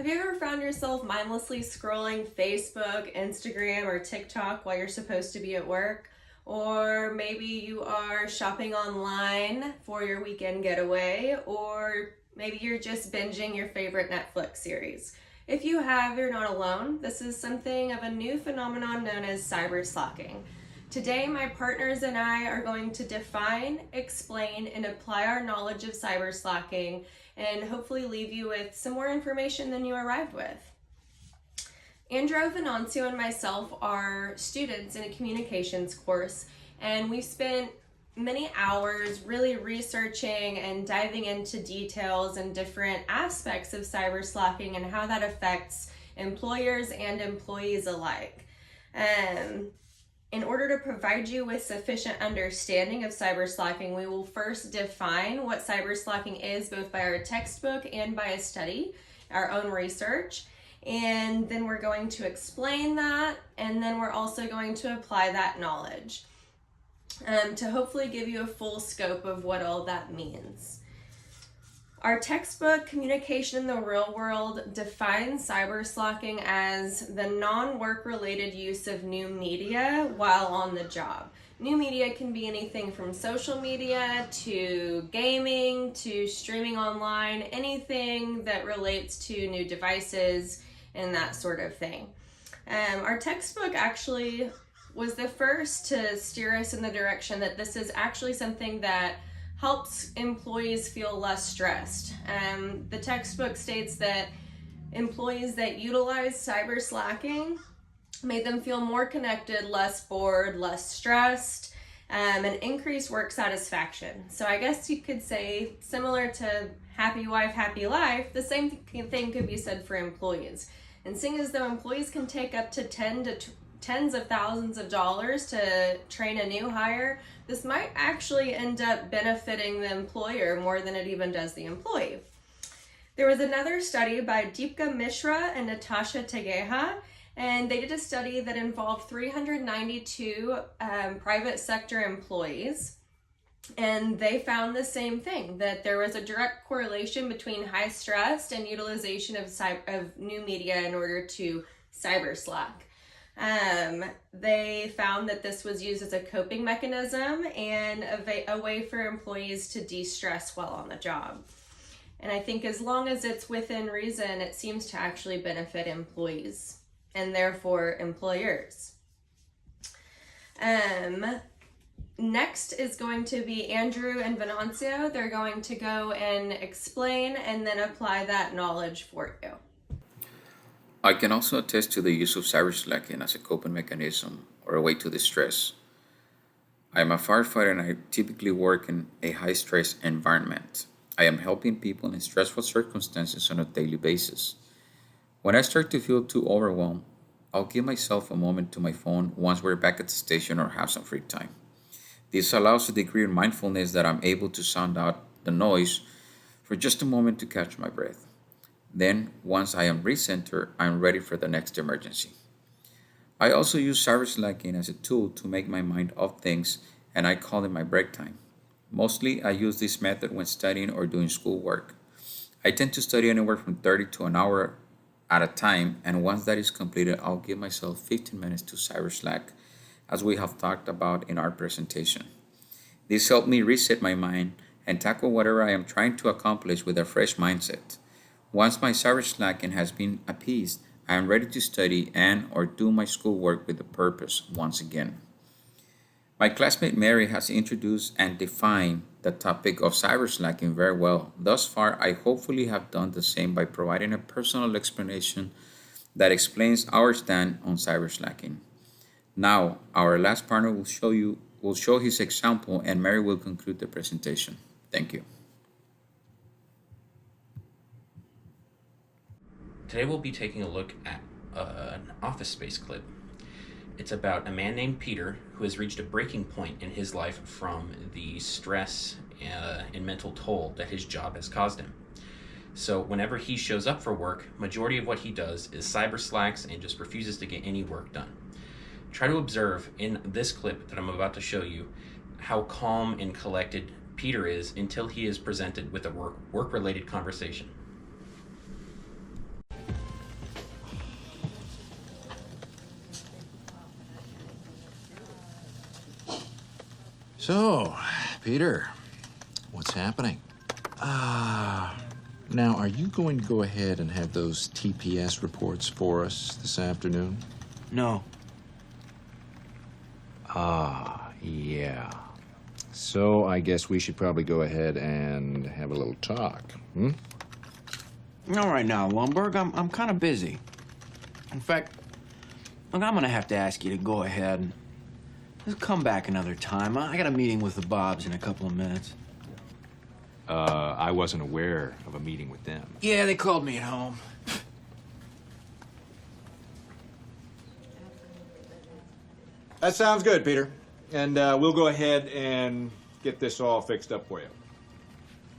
Have you ever found yourself mindlessly scrolling Facebook, Instagram, or TikTok while you're supposed to be at work? Or maybe you are shopping online for your weekend getaway, or maybe you're just binging your favorite Netflix series. If you have, you're not alone. This is something of a new phenomenon known as cyberslacking. Today, my partners and I are going to define, explain, and apply our knowledge of cyberslacking and hopefully leave you with some more information than you arrived with. Andrew Venancio and myself are students in a communications course, and we've spent many hours really researching and diving into details and different aspects of cyberslacking and how that affects employers and employees alike. In order to provide you with sufficient understanding of cyberslacking, we will first define what cyberslacking is, both by our textbook and by a study, our own research. And then we're going to explain that, and then we're also going to apply that knowledge to hopefully give you a full scope of what all that means. Our textbook, Communication in the Real World, defines cyberslacking as the non-work related use of new media while on the job. New media can be anything from social media to gaming to streaming online, anything that relates to new devices and that sort of thing. Our textbook actually was the first to steer us in the direction that this is actually something that helps employees feel less stressed. The textbook states that employees that utilize cyberslacking made them feel more connected, less bored, less stressed, and increased work satisfaction. So I guess you could say, similar to happy wife, happy life, the same thing could be said for employees. And seeing as though employees can take up to tens of thousands of dollars to train a new hire, this might actually end up benefiting the employer more than it even does the employee. There was another study by Deepika Mishra and Natasha Tegeha, and they did a study that involved 392 private sector employees, and they found the same thing, that there was a direct correlation between high stress and utilization of new media in order to cyberslack. They found that this was used as a coping mechanism and a way for employees to de-stress while on the job. And I think as long as it's within reason, it seems to actually benefit employees and therefore employers. Next is going to be Andrew and Venancio. They're going to go and explain and then apply that knowledge for you. I can also attest to the use of cyberslacking as a coping mechanism or a way to distress. I am a firefighter and I typically work in a high-stress environment. I am helping people in stressful circumstances on a daily basis. When I start to feel too overwhelmed, I'll give myself a moment to my phone once we're back at the station or have some free time. This allows a degree of mindfulness that I'm able to sound out the noise for just a moment to catch my breath. Then, once I am recentered, I'm ready for the next emergency. I also use cyberslacking as a tool to make my mind off things, and I call it my break time. Mostly, I use this method when studying or doing schoolwork. I tend to study anywhere from 30 to an hour at a time, and once that is completed, I'll give myself 15 minutes to cyberslack, as we have talked about in our presentation. This helped me reset my mind and tackle whatever I am trying to accomplish with a fresh mindset. Once my cyberslacking has been appeased, I am ready to study and or do my schoolwork with a purpose once again. My classmate Mary has introduced and defined the topic of cyberslacking very well. Thus far, I hopefully have done the same by providing a personal explanation that explains our stand on cyberslacking. Now, our last partner will show his example, and Mary will conclude the presentation. Thank you. Today we'll be taking a look at an Office Space clip. It's about a man named Peter who has reached a breaking point in his life from the stress and mental toll that his job has caused him. So whenever he shows up for work, majority of what he does is cyberslacks and just refuses to get any work done. Try to observe in this clip that I'm about to show you how calm and collected Peter is until he is presented with a work-related conversation. So, Peter, what's happening? Now, are you going to go ahead and have those TPS reports for us this afternoon? No. Yeah. So, I guess we should probably go ahead and have a little talk, hmm? All right now, Lundberg, I'm kind of busy. In fact, look, I'm gonna have to ask you to go ahead and just come back another time. I got a meeting with the Bobs in a couple of minutes. I wasn't aware of a meeting with them. Yeah, they called me at home. That sounds good, Peter. And we'll go ahead and get this all fixed up for you.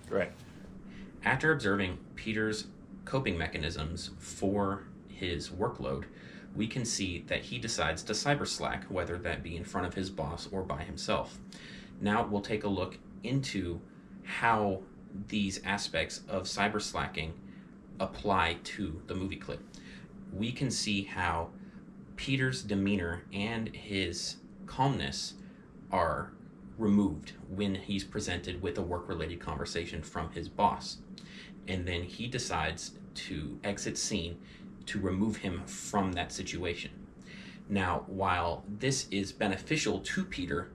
Great. After observing Peter's coping mechanisms for his workload, we can see that he decides to cyberslack, whether that be in front of his boss or by himself. Now we'll take a look into how these aspects of cyberslacking apply to the movie clip. We can see how Peter's demeanor and his calmness are removed when he's presented with a work-related conversation from his boss. And then he decides to exit scene to remove him from that situation. Now, while this is beneficial to Peter,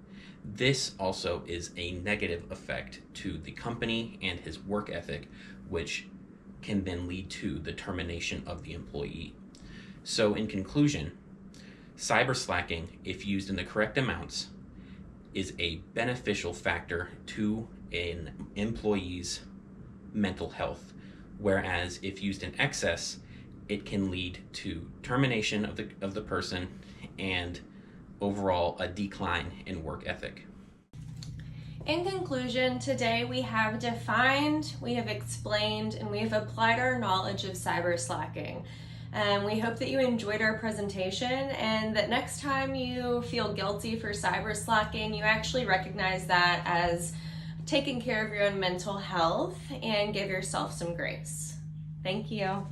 this also is a negative effect to the company and his work ethic, which can then lead to the termination of the employee. So in conclusion, cyberslacking, if used in the correct amounts, is a beneficial factor to an employee's mental health, whereas if used in excess, it can lead to termination of the person and overall a decline in work ethic. In conclusion, today we have defined, we have explained, and we have applied our knowledge of cyberslacking. And we hope that you enjoyed our presentation and that next time you feel guilty for cyberslacking, you actually recognize that as taking care of your own mental health and give yourself some grace. Thank you.